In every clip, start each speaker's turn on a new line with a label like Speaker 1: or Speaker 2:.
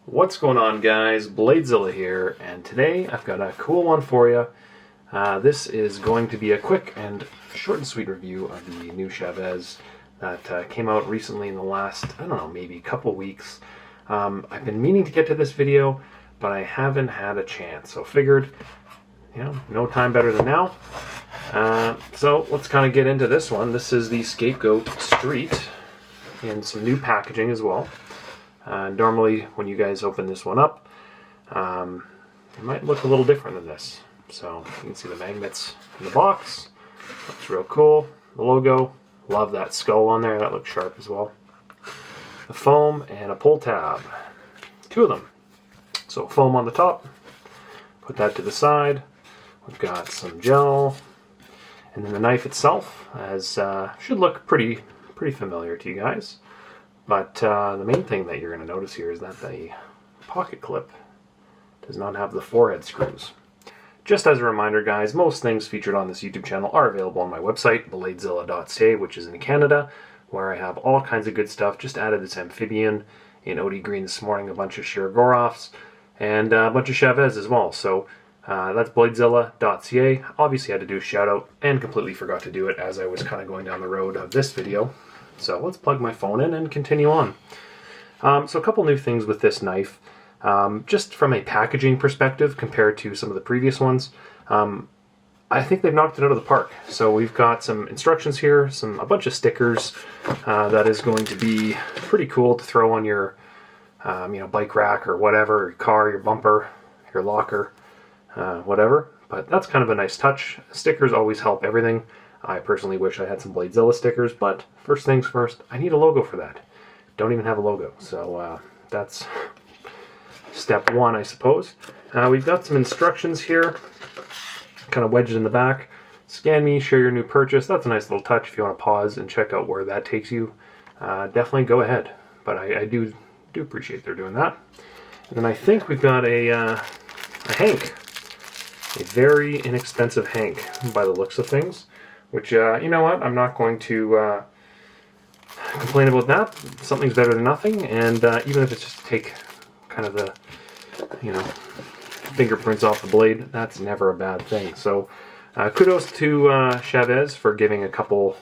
Speaker 1: What's going on, guys? Bladezilla here, and today I've got a cool one for you. This is going to be a quick and short and sweet review of the new Chaves that came out recently in the last, I don't know, maybe a couple weeks. I've been meaning to get to this video, but I haven't had a chance, so figured, no time better than now. So let's kind of get into this one. This is the Scapegoat Street in some new packaging as well. Normally, when you guys open this one up, it might look a little different than this. So you can see the magnets in the box. Looks real cool. The logo, love that skull on there. That looks sharp as well. The foam and a pull tab. Two of them. So foam on the top. Put that to the side. We've got some gel. And then the knife itself should look pretty familiar to you guys. But the main thing that you're going to notice here is that the pocket clip does not have the forehead screws. Just as a reminder, guys, most things featured on this YouTube channel are available on my website, bladezilla.ca, which is in Canada, where I have all kinds of good stuff. Just added this amphibian in OD green this morning, a bunch of Shirogoroths, and a bunch of Chaves as well. So that's bladezilla.ca. Obviously, I had to do a shout out and completely forgot to do it as I was kind of going down the road of this video. So let's plug my phone in and continue on. So a couple new things with this knife. Just from a packaging perspective compared to some of the previous ones, I think they've knocked it out of the park. So we've got some instructions here, a bunch of stickers that is going to be pretty cool to throw on your bike rack or whatever, your car, your bumper, your locker, whatever. But that's kind of a nice touch. Stickers always help everything. I personally wish I had some Bladezilla stickers, but first things first, I need a logo for that. Don't even have a logo, so that's step one, I suppose. We've got some instructions here, kind of wedged in the back. Scan me, share your new purchase. That's a nice little touch if you want to pause and check out where that takes you. Definitely go ahead, but I do appreciate they're doing that. And then I think we've got a hank, a very inexpensive hank by the looks of things. Which, you know what, I'm not going to complain about that. Something's better than nothing, and even if it's just to take kind of the, fingerprints off the blade, that's never a bad thing. So, kudos to Chaves for giving a couple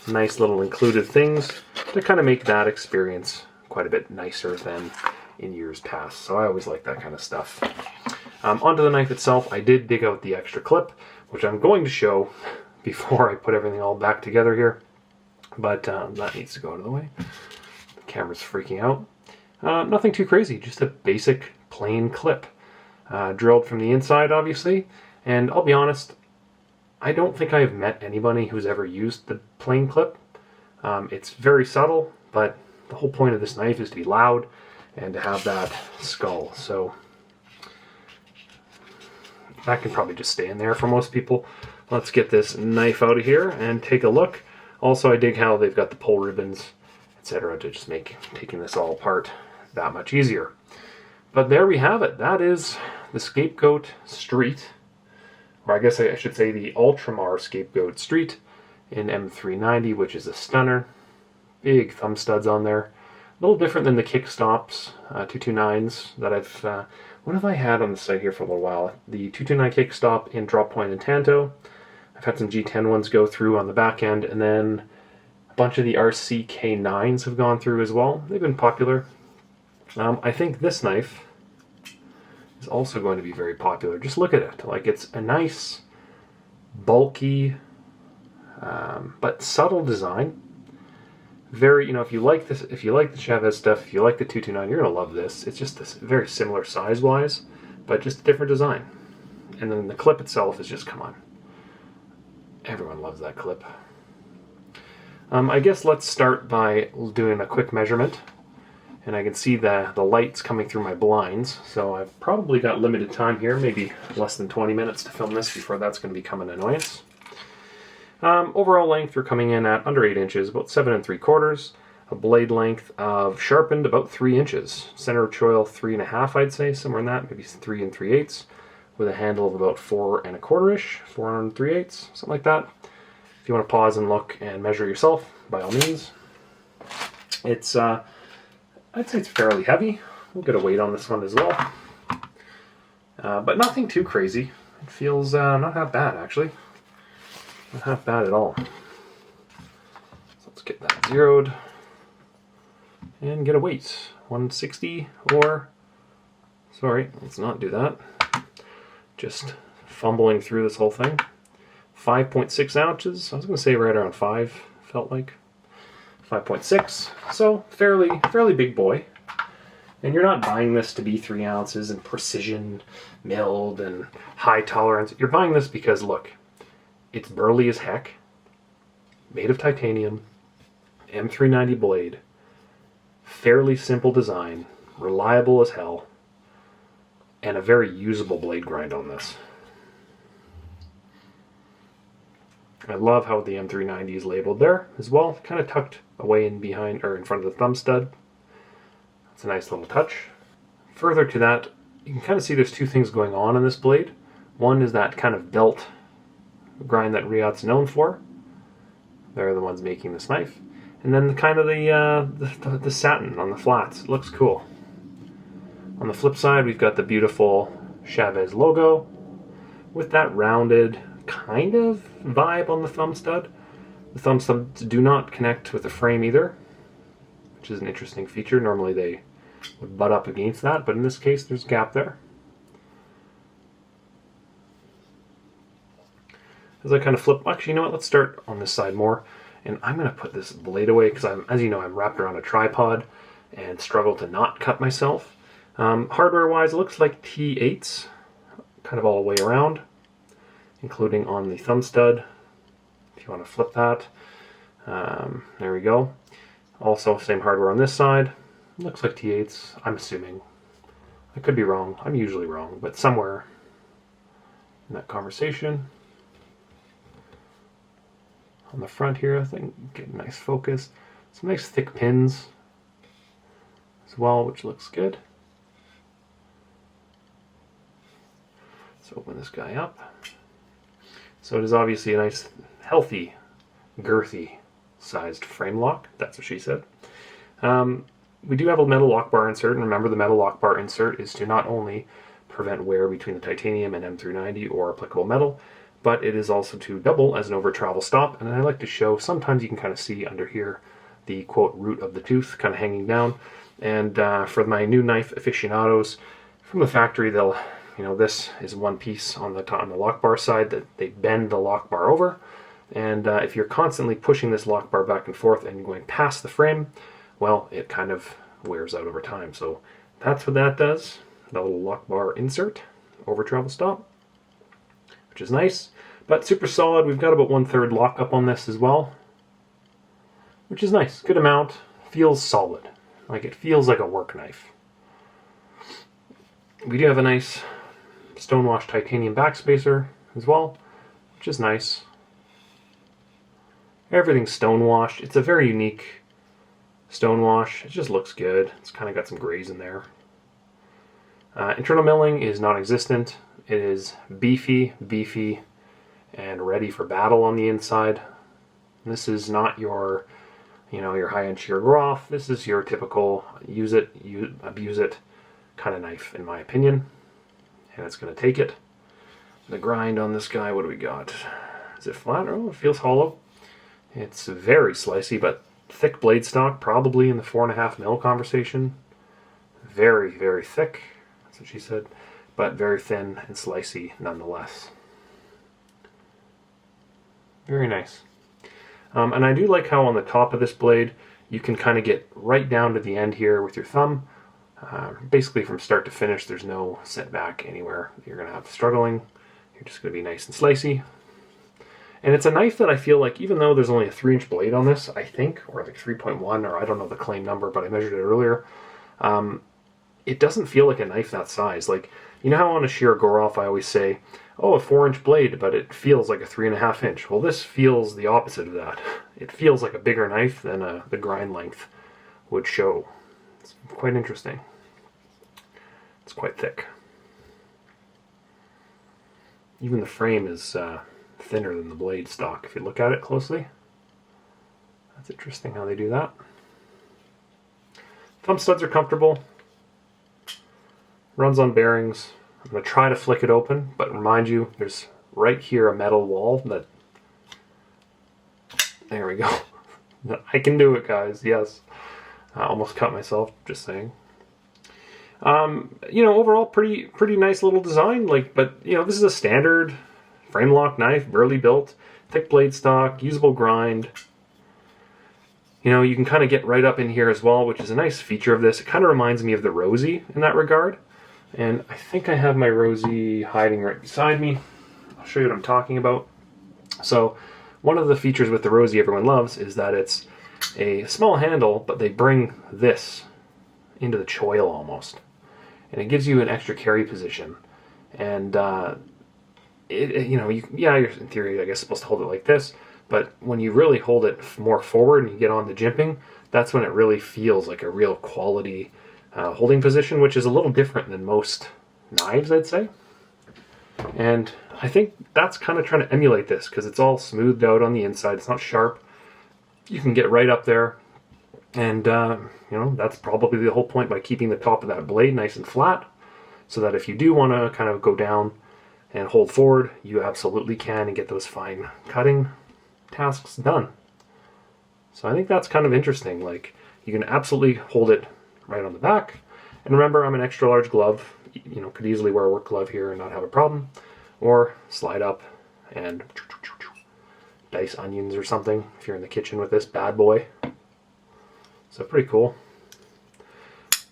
Speaker 1: nice little included things to kind of make that experience quite a bit nicer than in years past. So I always like that kind of stuff. Onto the knife itself, I did dig out the extra clip, which I'm going to show before I put everything all back together here, but that needs to go out of the way. The camera's freaking out. Nothing too crazy, just a basic plain clip. Drilled from the inside, obviously, and I'll be honest, I don't think I've met anybody who's ever used the plain clip. It's very subtle, but the whole point of this knife is to be loud and to have that skull, so that can probably just stay in there for most people. Let's get this knife out of here and take a look. Also, I dig how they've got the pull ribbons, etc. to just make taking this all apart that much easier. But there we have it. That is the Scapegoat Street, or I guess I should say the Ultramar Scapegoat Street in M390, which is a stunner. Big thumb studs on there. A little different than the kick stops, 229s that I've... what have I had on the site here for a little while? The 229 kick stop in drop point and Tanto. I've had some G10 ones go through on the back end, and then a bunch of the RCK9s have gone through as well. They've been popular. I think this knife is also going to be very popular. Just look at it. Like, it's a nice, bulky, but subtle design. Very, if you like this, if you like the Chaves stuff, if you like the 229, you're going to love this. It's just this very similar size-wise, but just a different design. And then the clip itself is just, come on. Everyone loves that clip. I guess let's start by doing a quick measurement. And I can see the lights coming through my blinds. So I've probably got limited time here, maybe less than 20 minutes to film this before that's going to become an annoyance. Overall length, we're coming in at under 8 inches, about 7 3/4. A blade length of sharpened about 3 inches. Center of choil 3.5, I'd say, somewhere in that, maybe 3 3/8. With a handle of about 4 1/4-ish, 4 3/8, something like that. If you want to pause and look and measure yourself, by all means. It's, I'd say it's fairly heavy. We'll get a weight on this one as well. But nothing too crazy. It feels not half bad, actually. Not half bad at all. So let's get that zeroed and get a weight. 160 or, sorry, let's not do that. Just fumbling through this whole thing. 5.6 ounces. I was going to say right around 5, felt like. 5.6, so fairly big boy. And you're not buying this to be 3 ounces and precision milled and high tolerance. You're buying this because, look, it's burly as heck, made of titanium, M390 blade, fairly simple design, reliable as hell, and a very usable blade grind on this. I love how the M390 is labeled there as well, kind of tucked away in behind or in front of the thumb stud. It's a nice little touch. Further to that, you can kind of see there's two things going on in this blade. One is that kind of belt grind that Riyadh's known for. They're the ones making this knife. And then the satin on the flats. It looks cool. On the flip side, we've got the beautiful Chaves logo with that rounded kind of vibe on the thumb stud. The thumb studs do not connect with the frame either, which is an interesting feature. Normally they would butt up against that, but in this case there's a gap there. As I kind of flip, actually, you know what, let's start on this side more, and I'm going to put this blade away because as you know, I'm wrapped around a tripod and struggle to not cut myself. Hardware wise, it looks like T8s, kind of all the way around, including on the thumb stud, if you want to flip that. There we go. Also, same hardware on this side. Looks like T8s, I'm assuming. I could be wrong. I'm usually wrong, but somewhere in that conversation. On the front here, I think, get a nice focus. Some nice thick pins as well, which looks good. Let's open this guy up. So it is obviously a nice, healthy, girthy sized frame lock. That's what she said. We do have a metal lock bar insert, and remember the metal lock bar insert is to not only prevent wear between the titanium and M390 or applicable metal, but it is also to double as an over travel stop. And I like to show, sometimes you can kind of see under here the quote root of the tooth kind of hanging down. And for my new knife aficionados from the factory, they'll, you know, this is one piece on the top, on the lock bar side that they bend the lock bar over. And if you're constantly pushing this lock bar back and forth and going past the frame, well, it kind of wears out over time. So that's what that does. The little lock bar insert, over travel stop, which is nice, but super solid. We've got about 1/3 lockup on this as well, which is nice. Good amount. Feels solid. Like it feels like a work knife. We do have a nice stonewash titanium backspacer as well, which is nice. Everything's stonewashed. It's a very unique stonewash. It just looks good. It's kind of got some grays in there. Internal milling is non-existent. It is beefy, and ready for battle on the inside. This is not your, you know, your high-end shear groff. This is your typical use it, abuse it kind of knife, in my opinion. And it's going to take it. The grind on this guy, what do we got? Is it flat? Oh, it feels hollow. It's very slicey, but thick blade stock, probably in the 4.5 mil conversation. Very, very thick. That's what she said. But very thin and slicey nonetheless. Very nice. And I do like how on the top of this blade, you can kind of get right down to the end here with your thumb. Basically from start to finish, there's no setback anywhere you're going to have struggling. You're just going to be nice and slicey. And it's a knife that I feel like, even though there's only a 3-inch blade on this, I think, or like 3.1, or I don't know the claim number, but I measured it earlier, it doesn't feel like a knife that size. Like, you know how on a shear go-off I always say, oh, a 4-inch blade, but it feels like a 3.5 inch. Well, this feels the opposite of that. It feels like a bigger knife than the grind length would show. It's quite interesting. It's quite thick. Even the frame is thinner than the blade stock if you look at it closely. That's interesting how they do that. Thumb studs are comfortable. Runs on bearings. I'm going to try to flick it open, but remind you, there's right here a metal wall that... There we go. I can do it, guys, yes. I almost cut myself, just saying. You know, overall, pretty nice little design. Like, but, you know, this is a standard frame lock knife, burly built, thick blade stock, usable grind. You know, you can kind of get right up in here as well, which is a nice feature of this. It kind of reminds me of the Rosie in that regard. And I think I have my Rosie hiding right beside me. I'll show you what I'm talking about. So, one of the features with the Rosie everyone loves is that it's a small handle, but they bring this into the choil almost. And it gives you an extra carry position. And, you know, you're in theory, I guess, supposed to hold it like this. But when you really hold it more forward and you get on the jimping, that's when it really feels like a real quality holding position, which is a little different than most knives, I'd say. And I think that's kind of trying to emulate this, because it's all smoothed out on the inside. It's not sharp. You can get right up there. And, you know, that's probably the whole point, by keeping the top of that blade nice and flat, so that if you do want to kind of go down and hold forward, you absolutely can and get those fine cutting tasks done. So I think that's kind of interesting. Like, you can absolutely hold it right on the back. And remember, I'm an extra large glove. You know, could easily wear a work glove here and not have a problem. Or slide up and dice onions or something if you're in the kitchen with this bad boy. So pretty cool.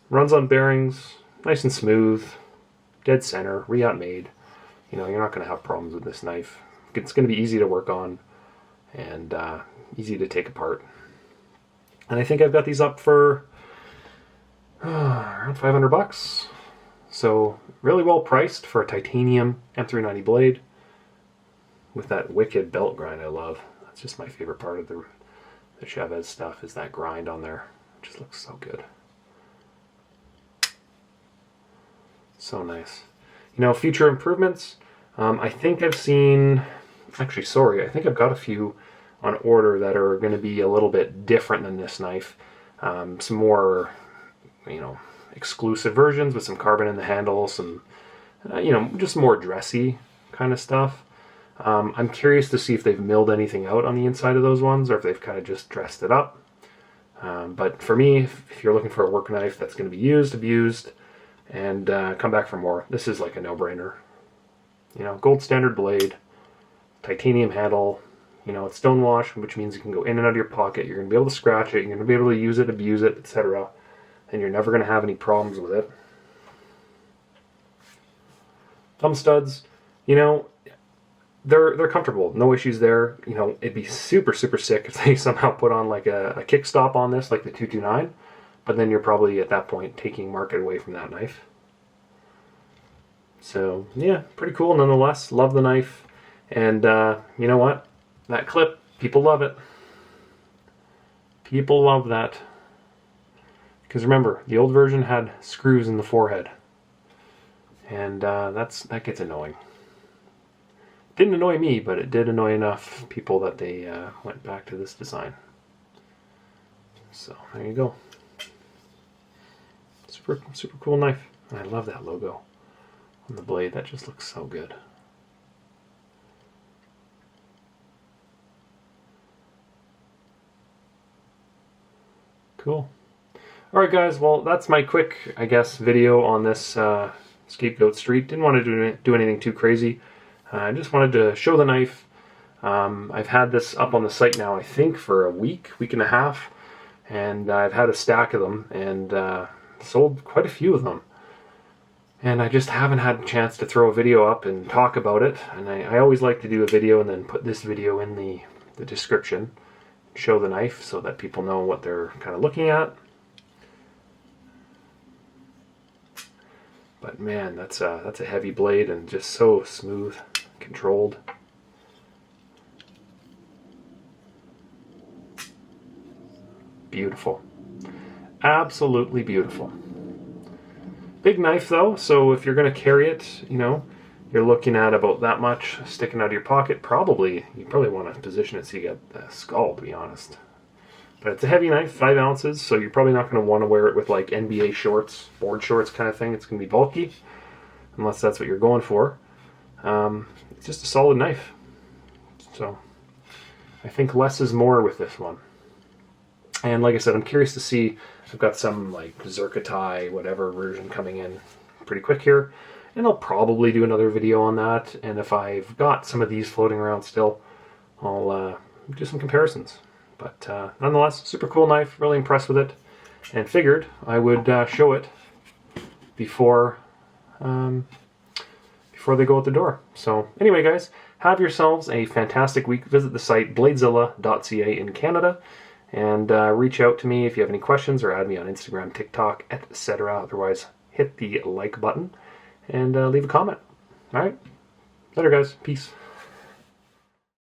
Speaker 1: Runs on bearings, nice and smooth, dead center, Riot made. You know, you're not going to have problems with this knife. It's going to be easy to work on and easy to take apart. And I think I've got these up for around 500 bucks. So really well priced for a titanium M390 blade with that wicked belt grind I love. That's just my favorite part of the Chaves stuff, is that grind on there. It just looks so good. So nice. You know, future improvements, I think I've seen, actually sorry, I think I've got a few on order that are going to be a little bit different than this knife. Some more, you know, exclusive versions with some carbon in the handle, some, you know, just more dressy kind of stuff. I'm curious to see if they've milled anything out on the inside of those ones, or if they've kind of just dressed it up. But for me, if you're looking for a work knife that's going to be used, abused, and come back for more, this is like a no-brainer. You know, gold standard blade, titanium handle, you know, it's stonewash, which means you can go in and out of your pocket. You're going to be able to scratch it, you're going to be able to use it, abuse it, etc. And you're never going to have any problems with it. Thumb studs, you know, they're comfortable, no issues there. You know, it'd be super sick if they somehow put on like a kickstop on this, like the 229, but then you're probably at that point taking market away from that knife. So yeah, pretty cool nonetheless. Love the knife, and you know what? That clip, people love it. People love that, because remember, the old version had screws in the forehead, and that gets annoying. Didn't annoy me, but it did annoy enough people that they went back to this design. So there you go. Super cool knife. And I love that logo on the blade. That just looks so good. Cool. Alright guys, well that's my quick, I guess, video on this Scapegoat Street. Didn't want to do anything too crazy. I just wanted to show the knife. I've had this up on the site now, I think, for a week and a half, and I've had a stack of them, and sold quite a few of them. And I just haven't had a chance to throw a video up and talk about it, and I always like to do a video and then put this video in the description, show the knife so that people know what they're kind of looking at. But man, that's a heavy blade and just so smooth, controlled. Beautiful. Absolutely beautiful. Big knife though, so if you're going to carry it, you know, you're looking at about that much sticking out of your pocket. You probably want to position it so you get the skull, to be honest. But it's a heavy knife, 5 ounces, so you're probably not going to want to wear it with like NBA shorts, board shorts kind of thing. It's going to be bulky, unless that's what you're going for. It's just a solid knife. So I think less is more with this one. And like I said, I'm curious to see, I've got some like Zerkatai, whatever version coming in pretty quick here. And I'll probably do another video on that. And if I've got some of these floating around still, I'll do some comparisons. But nonetheless, super cool knife, really impressed with it. And figured I would show it before they go out the door. So anyway, guys, have yourselves a fantastic week. Visit the site bladezilla.ca in Canada. And reach out to me if you have any questions, or add me on Instagram, TikTok, etc. Otherwise, hit the like button and leave a comment. All right? Later, guys. Peace.